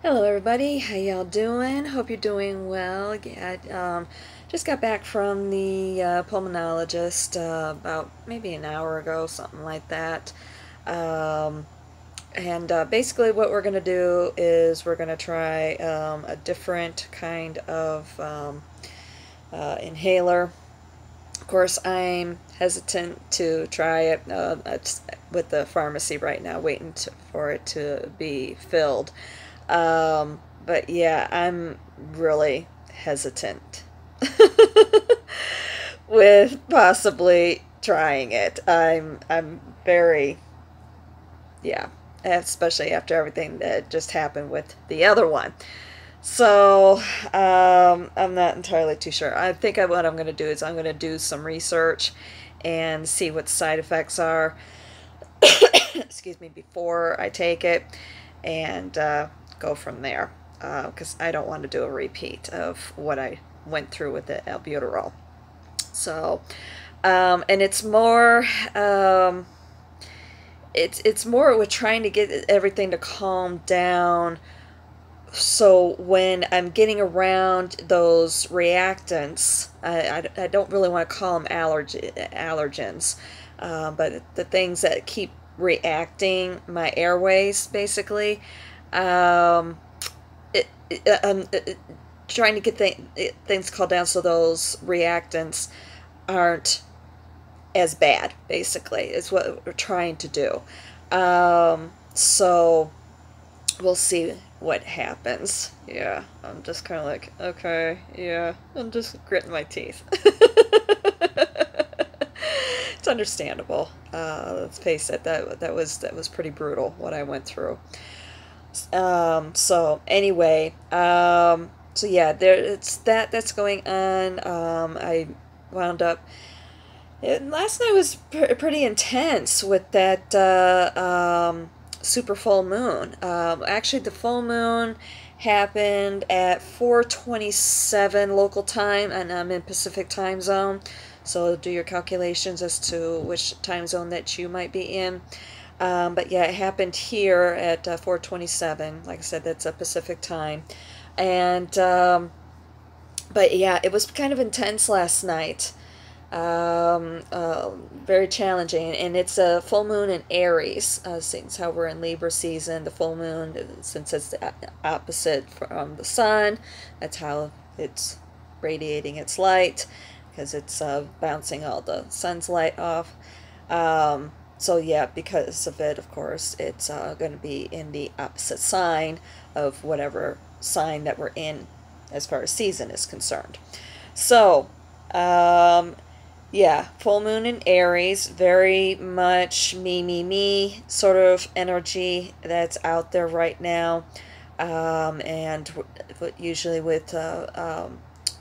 Hello everybody, how y'all doing? Hope you're doing well. Just got back from the pulmonologist about maybe an hour ago, something like that. Um, and basically what we're going to do is we're going to try a different kind of inhaler. Of course, I'm hesitant to try it. It's with the pharmacy right now, waiting for it to be filled. But yeah, I'm really hesitant with possibly trying it. I'm very, yeah, especially after everything that just happened with the other one. So, I'm not entirely too sure. I think what I'm going to do is I'm going to do some research and see what the side effects are, excuse me, before I take it, and go from there. Because I don't want to do a repeat of what I went through with the albuterol. So, and it's more with trying to get everything to calm down. So when I'm getting around those reactants, I don't really want to call them allergens, but the things that keep reacting my airways, basically. Um, Trying to get things called down so those reactants aren't as bad, basically, is what we're trying to do. So we'll see what happens. Yeah, I'm just kind of like, okay, yeah, I'm just gritting my teeth. It's understandable. Let's face it, that was pretty brutal what I went through. So anyway, so yeah, it's that's going on. I wound up. Last night was pretty intense with that super full moon. Actually, the full moon happened at 4:27 local time, and I'm in Pacific time zone. So do your calculations as to which time zone that you might be in. But yeah, it happened here at 4:27. Like I said, that's a Pacific time. And but yeah, it was kind of intense last night. Very challenging, and it's a full moon in Aries. Since how we're in Libra season, the full moon, since it's the opposite from the sun, that's how it's radiating its light, because it's bouncing all the sun's light off. So yeah, because of it, of course, it's going to be in the opposite sign of whatever sign that we're in as far as season is concerned. So, um, yeah, full moon in Aries, very much me sort of energy that's out there right now. And usually with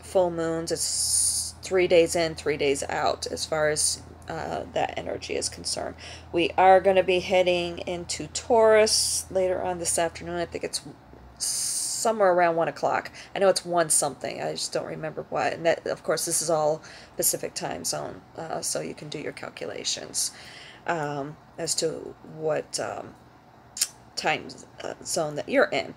full moons, it's 3 days in, 3 days out as far as that energy is concerned. We are going to be heading into Taurus later on this afternoon. I think it's somewhere around 1 o'clock. I know it's one something. I just don't remember what. And that, of course, this is all Pacific time zone, so you can do your calculations as to what time zone that you're in.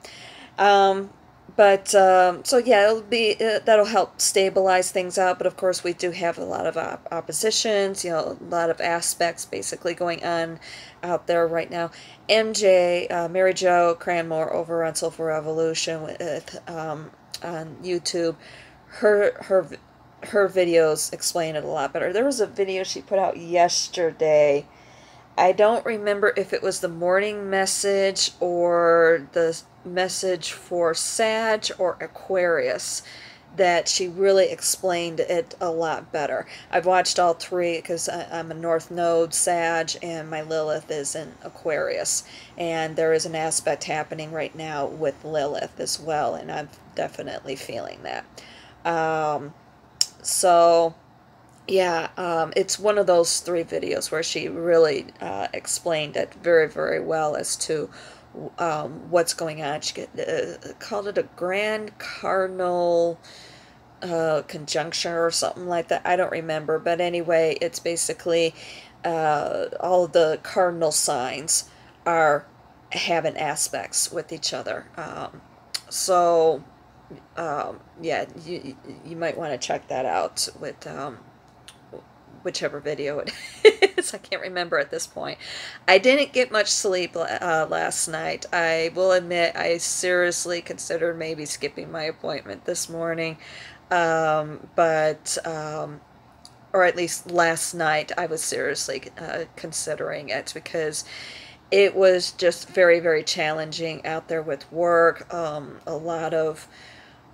Um, but so yeah, it'll be that'll help stabilize things out. But of course, we do have a lot of oppositions. You know, a lot of aspects basically going on out there right now. MJ, Mary Jo Cranmore over on Soulful Revolution with on YouTube, her videos explain it a lot better. There was a video she put out yesterday. I don't remember if it was the morning message or the message for Sag or Aquarius, that she really explained it a lot better. I've watched all three because I'm a North Node Sag and my Lilith is in Aquarius. And there is an aspect happening right now with Lilith as well, and I'm definitely feeling that. Um, so yeah, it's one of those three videos where she really explained it very, very well as to what's going on. She called it a Grand Cardinal conjunction or something like that. I don't remember, but anyway, it's basically all of the cardinal signs are having aspects with each other. So, yeah, you might want to check that out with whichever video it is. I can't remember at this point. I didn't get much sleep last night. I will admit I seriously considered maybe skipping my appointment this morning. But or at least last night, I was seriously considering it because it was just very, very challenging out there with work. A lot of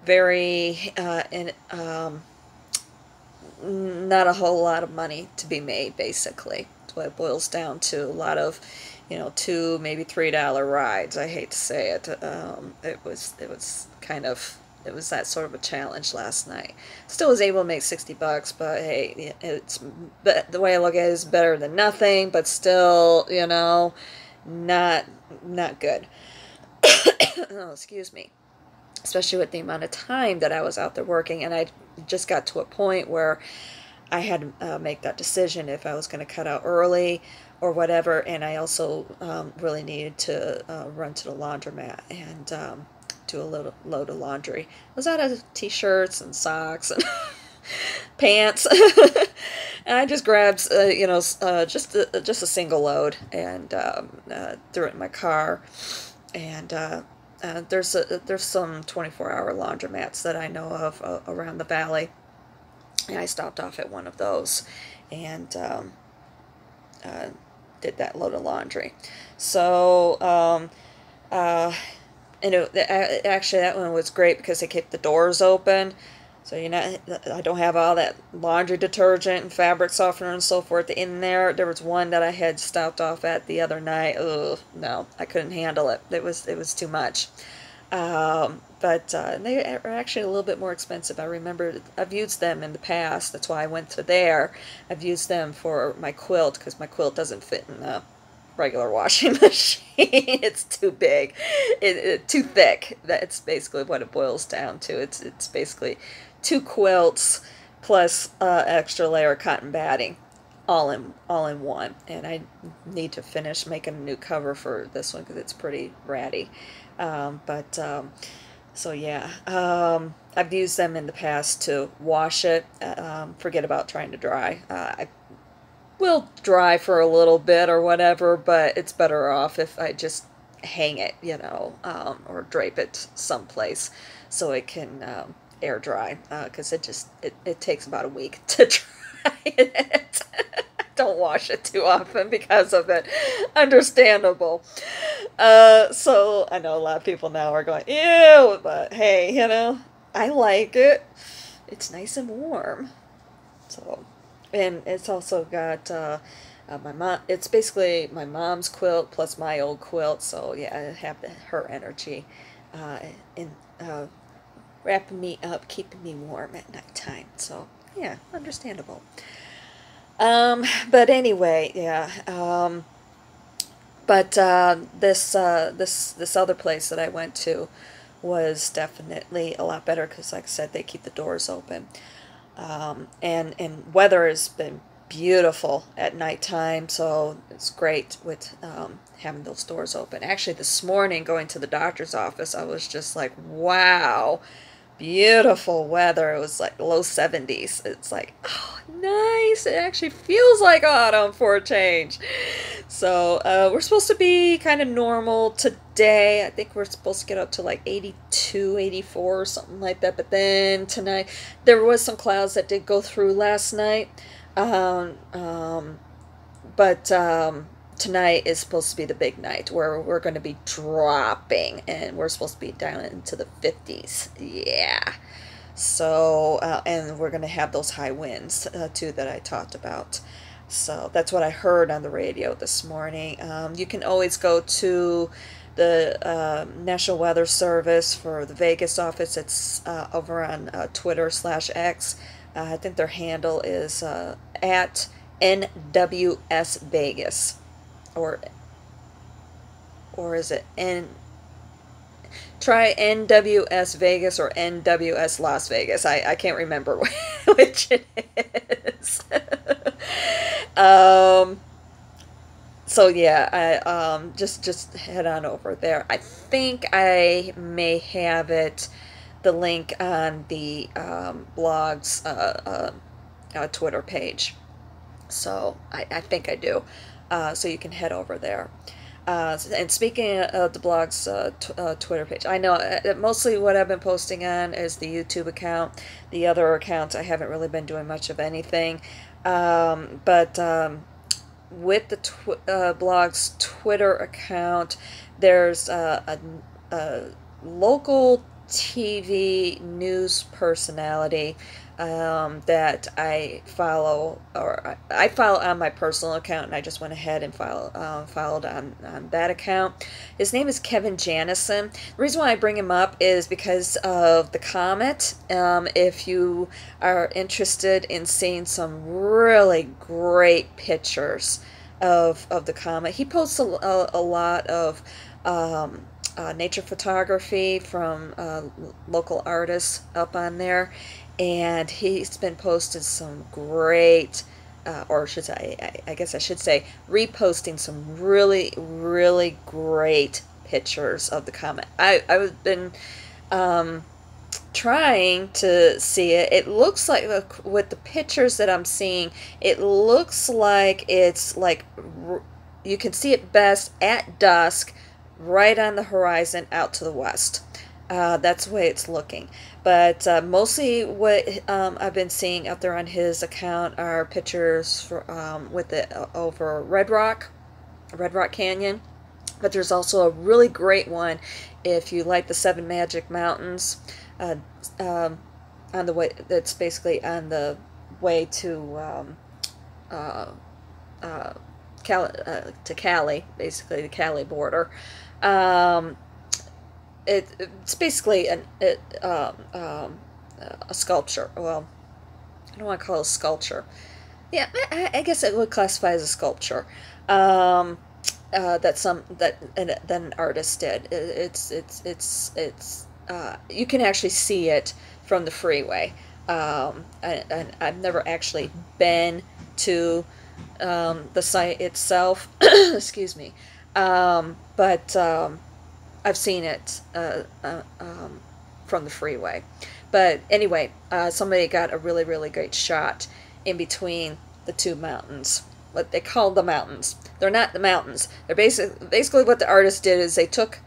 very, not a whole lot of money to be made, basically. That's what it boils down to. A lot of, $2, maybe $3 rides. I hate to say it. It was kind of, it was that sort of a challenge last night. Still was able to make $60, but hey, the way I look at it is better than nothing, but still, not good. Oh, excuse me. Especially with the amount of time that I was out there working, and I just got to a point where I had to make that decision if I was going to cut out early or whatever, and I also really needed to run to the laundromat and do a load of laundry. I was out of t-shirts and socks and pants, and I just grabbed, just a single load and threw it in my car, and there's some 24-hour laundromats that I know of around the valley, and I stopped off at one of those and did that load of laundry. So, actually that one was great because they kept the doors open. So I don't have all that laundry detergent and fabric softener and so forth in there. There was one that I had stopped off at the other night. Ugh, no, I couldn't handle it. It was too much. But they are actually a little bit more expensive. I remember I've used them in the past. That's why I went to there. I've used them for my quilt because my quilt doesn't fit in the regular washing machine. It's too big, too thick. That's basically what it boils down to. It's basically 2 quilts plus extra layer of cotton batting, all in one. And I need to finish making a new cover for this one because it's pretty ratty. So yeah, I've used them in the past to wash it. Forget about trying to dry. I will dry for a little bit or whatever, but it's better off if I just hang it, or drape it someplace so it can air dry, because it takes about a week to dry it. Don't wash it too often because of it. Understandable. So I know a lot of people now are going, ew, but hey, I like it. It's nice and warm. So, and it's also got my mom. It's basically my mom's quilt plus my old quilt. So yeah, I have her energy in wrapping me up, keeping me warm at nighttime. So yeah, understandable. But anyway, yeah. But this other place that I went to was definitely a lot better because, like I said, they keep the doors open. And weather has been beautiful at nighttime, so it's great with having those doors open. Actually, this morning going to the doctor's office, I was just like, wow, beautiful weather. It was like low 70s. It's like, oh, nice. It actually feels like autumn for a change. So we're supposed to be kind of normal today. I think we're supposed to get up to like 82, 84 or something like that. But then tonight, there was some clouds that did go through last night. But tonight is supposed to be the big night where we're going to be dropping, and we're supposed to be down into the 50s. Yeah. So, and we're going to have those high winds, too, that I talked about. So that's what I heard on the radio this morning. You can always go to the National Weather Service for the Vegas office. It's over on Twitter/X. I think their handle is at NWS Vegas. Or is it try NWS Vegas or NWS Las Vegas. I can't remember which it is. So yeah, just head on over there. I think I may have it, the link on the blog's Twitter page. So I think I do. So you can head over there. And speaking of the blog's Twitter page, I know mostly what I've been posting on is the YouTube account. The other accounts, I haven't really been doing much of anything. But with the blog's Twitter account, there's a local TV news personality that I follow, or I follow on my personal account, and I just went ahead and followed on that account. His name is Kevin Janison. The reason why I bring him up is because of the comet. If you are interested in seeing some really great pictures of the comet, he posts a lot of nature photography from local artists up on there, and he's been posting some great, or should I guess I should say, reposting some really great pictures of the comet. I've been trying to see it. It looks like, with the pictures that I'm seeing, it looks like it's like you can see it best at dusk, right on the horizon out to the west. That's the way it's looking. But mostly what I've been seeing up there on his account are pictures with it over Red Rock Canyon. But there's also a really great one if you like the Seven Magic Mountains. On the way, that's basically on the way to Cali, basically the Cali border. It's basically a sculpture. Well, I don't want to call it a sculpture. Yeah, I guess it would classify as a sculpture. That an artist did. It's you can actually see it from the freeway. And I've never actually been to the site itself. Excuse me. But I've seen it from the freeway. But anyway, somebody got a really great shot in between the two mountains. What they call the mountains. They're not the mountains. They're basically what the artist did is they took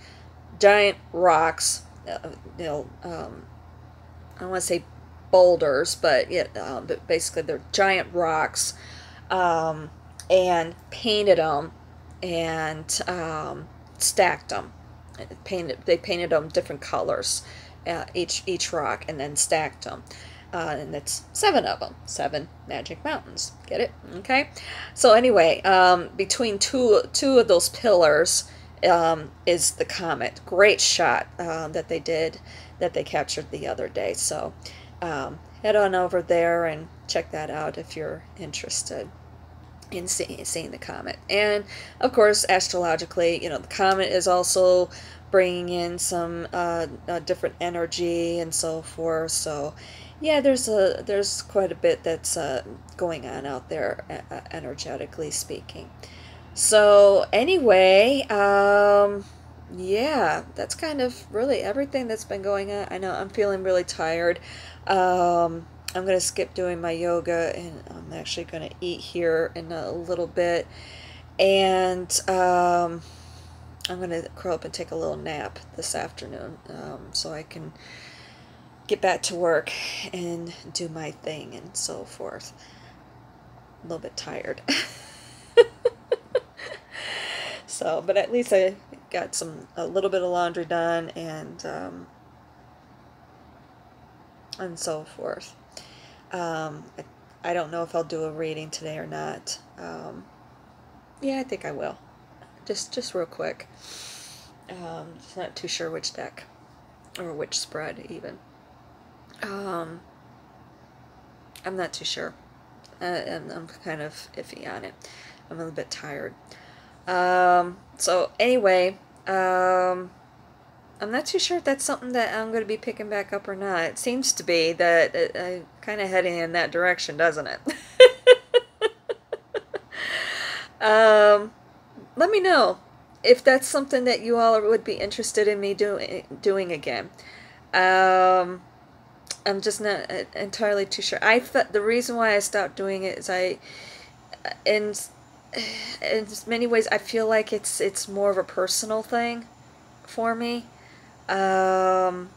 giant rocks, I don't want to say boulders, but yeah, but basically they're giant rocks, and painted them and stacked them. They painted them different colors, each rock, and then stacked them. And that's 7 of them. 7 magic mountains. Get it? Okay. So anyway, between two of those pillars is the comet. Great shot that they captured the other day. So head on over there and check that out if you're interested in seeing the comet. And of course, astrologically, the comet is also bringing in some different energy and so forth. So yeah, there's quite a bit that's going on out there, energetically speaking. So anyway, yeah, that's kind of really everything that's been going on. I know I'm feeling really tired. I'm going to skip doing my yoga, and I'm actually going to eat here in a little bit. And I'm going to curl up and take a little nap this afternoon, so I can get back to work and do my thing and so forth. A little bit tired. So, but at least I got a little bit of laundry done, and so forth. I don't know if I'll do a reading today or not. Yeah, I think I will. Just real quick. Just not too sure which deck or which spread even. I'm not too sure. I'm kind of iffy on it. I'm a little bit tired. So anyway, I'm not too sure if that's something that I'm going to be picking back up or not. It seems to be that I'm kind of heading in that direction, doesn't it? let me know if that's something that you all would be interested in me doing again. Um, I'm just not entirely too sure. I thought the reason why I stopped doing it is in in many ways, I feel like it's more of a personal thing for me. Um,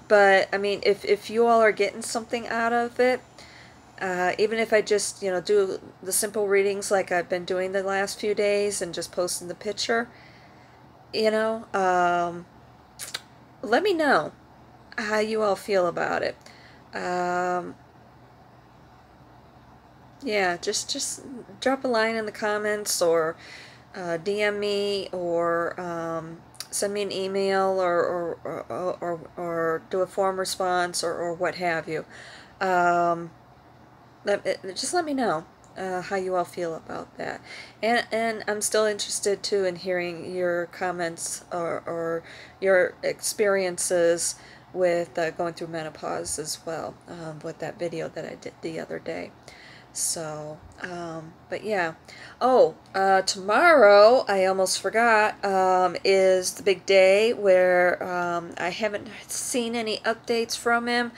but I mean, if you all are getting something out of it, even if I just do the simple readings like I've been doing the last few days and just posting the picture, you know, let me know how you all feel about it. Um, yeah, just drop a line in the comments, or DM me, or send me an email, or do a form response, or what have you. Um, just let me know how you all feel about that. And I'm still interested too in hearing your comments, or your experiences with going through menopause as well, with that video that I did the other day. So, but yeah. Oh, tomorrow, I almost forgot, is the big day where I haven't seen any updates from him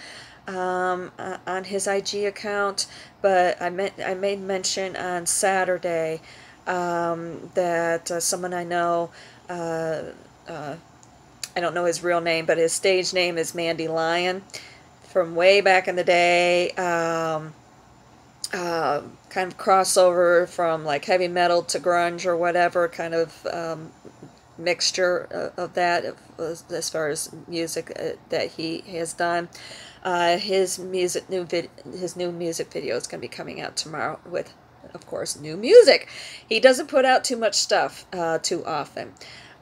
on his IG account, but I made mention on Saturday that someone I know, uh, uh, I don't know his real name, but his stage name is Mandy Lion, from way back in the day. Kind of crossover from like heavy metal to grunge or whatever, kind of mixture of that, as far as music that he has done. His new music video is going to be coming out tomorrow with, of course, new music. He doesn't put out too much stuff too often,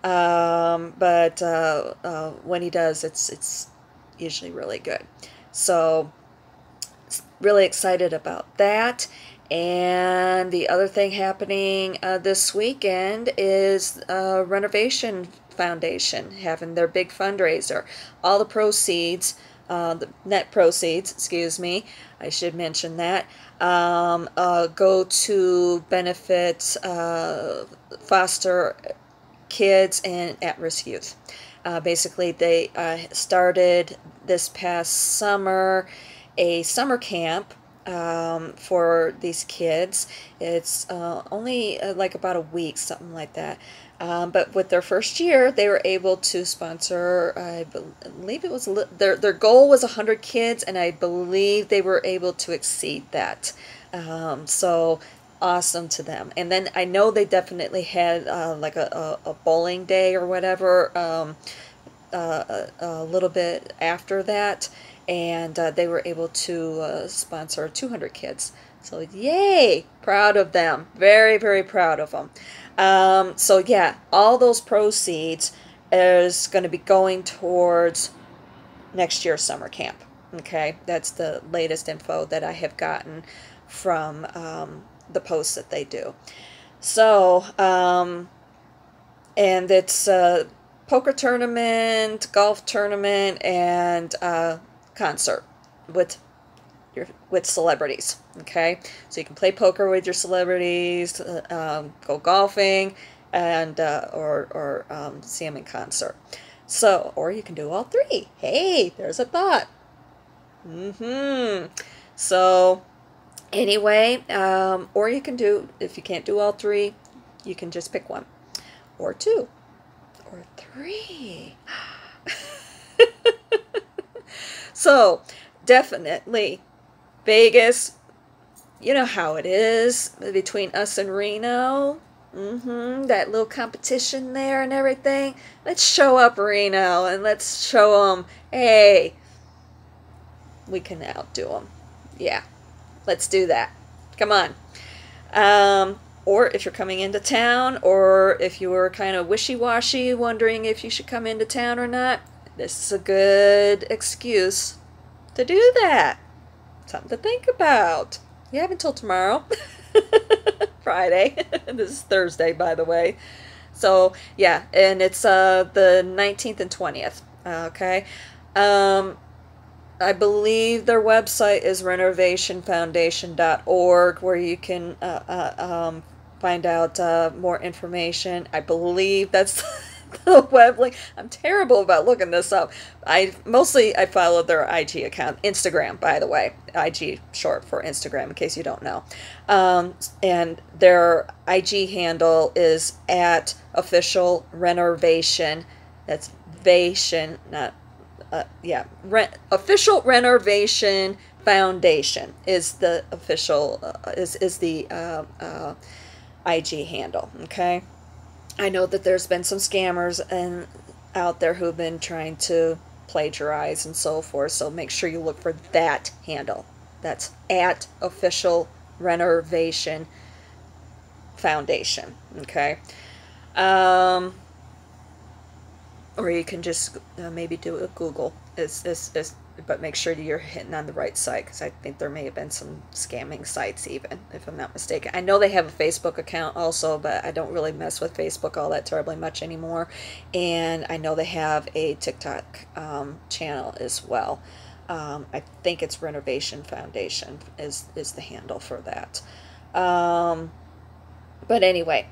but when he does, it's usually really good. So really excited about that. And the other thing happening this weekend is Renovation Foundation having their big fundraiser. All the proceeds, the net proceeds, excuse me, I should mention that, go to benefit foster kids and at-risk youth. Basically, they started this past summer a summer camp for these kids. It's only like about a week, something like that. But with their first year, they were able to sponsor, I believe it was, their goal was 100 kids, and I believe they were able to exceed that. So awesome to them. And then I know they definitely had like a bowling day or whatever a little bit after that, and they were able to sponsor 200 kids. So yay, proud of them, very, very proud of them. So yeah, all those proceeds is going to be going towards next year's summer camp. Okay, that's the latest info that I have gotten from the posts that they do. So, and it's poker tournament, golf tournament, and concert with celebrities. Okay, so you can play poker with your celebrities, go golfing, and or see them in concert. So, or you can do all three. Hey, there's a thought. So, anyway, or you can do, if you can't do all three, you can just pick one, or two, or three. So, definitely, Vegas, you know how it is between us and Reno. That little competition there and everything. Let's show up Reno, and let's show them, hey, we can outdo them. Yeah, let's do that. Come on. Or if you're coming into town, or if you were kind of wishy-washy, wondering if you should come into town or not, this is a good excuse to do that. Something to think about. You have until tomorrow. Friday. This is Thursday, by the way. So, yeah, and it's the 19th and 20th. Okay. I believe their website is renovationfoundation.org, where you can find out more information. I believe that's the web link. I'm terrible about looking this up. I follow their IG account, Instagram, by the way. IG short for Instagram, in case you don't know. And their IG handle is at official renovation. That's Vation, not official renovation foundation is the official is the IG handle. Okay. I know that there's been some scammers out there who've been trying to plagiarize and so forth, so make sure you look for that handle. That's at official renovation foundation. Okay. Or you can just maybe do a Google, but make sure you're hitting on the right site, because I think there may have been some scamming sites even, if I'm not mistaken. I know they have a Facebook account also, but I don't really mess with Facebook all that terribly much anymore. And I know they have a TikTok channel as well. I think it's Renovation Foundation is the handle for that. But anyway,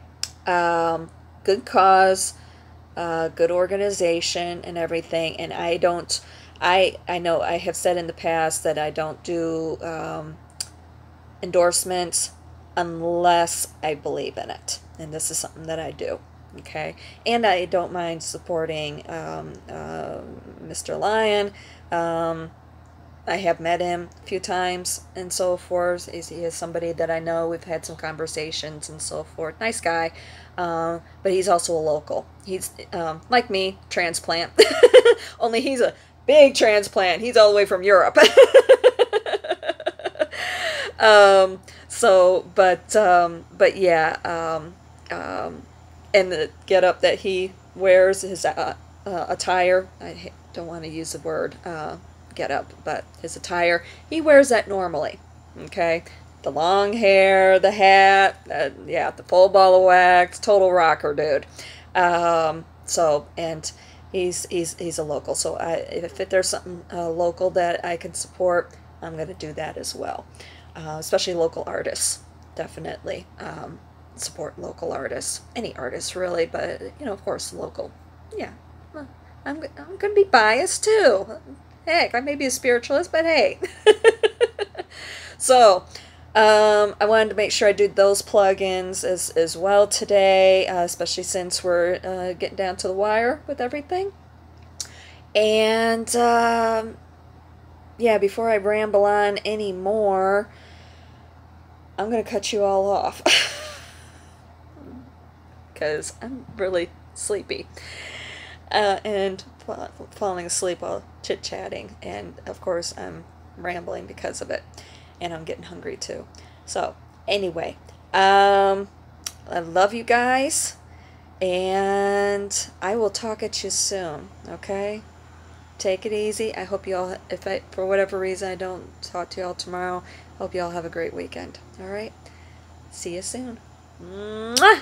good cause. Good organization and everything, and I know I have said in the past that I don't do endorsements unless I believe in it, and this is something that I do. Okay, and I don't mind supporting Mr. Lyon. I have met him a few times and so forth. He is somebody that I know. We've had some conversations and so forth. Nice guy. But he's also a local. He's, like me, transplant. Only he's a big transplant. He's all the way from Europe. But yeah, and the getup that he wears, his attire, I don't want to use the word getup, but his attire, he wears that normally. Okay, the long hair, the hat, yeah, the full ball of wax, total rocker dude. So, and he's a local, so if there's something local that I can support, I'm going to do that as well. Especially local artists, definitely support local artists, any artists really, but of course local. Yeah, I'm going to be biased too. Heck, I may be a spiritualist, but hey. So, I wanted to make sure I did those plugins as well today, especially since we're getting down to the wire with everything. And, yeah, before I ramble on anymore, I'm going to cut you all off. Because I'm really sleepy. And falling asleep while chit-chatting, and of course I'm rambling because of it, and I'm getting hungry too. So anyway, I love you guys, and I will talk at you soon. Okay, take it easy. I hope you all, if for whatever reason I don't talk to you all tomorrow, hope you all have a great weekend. All right, see you soon. Mwah!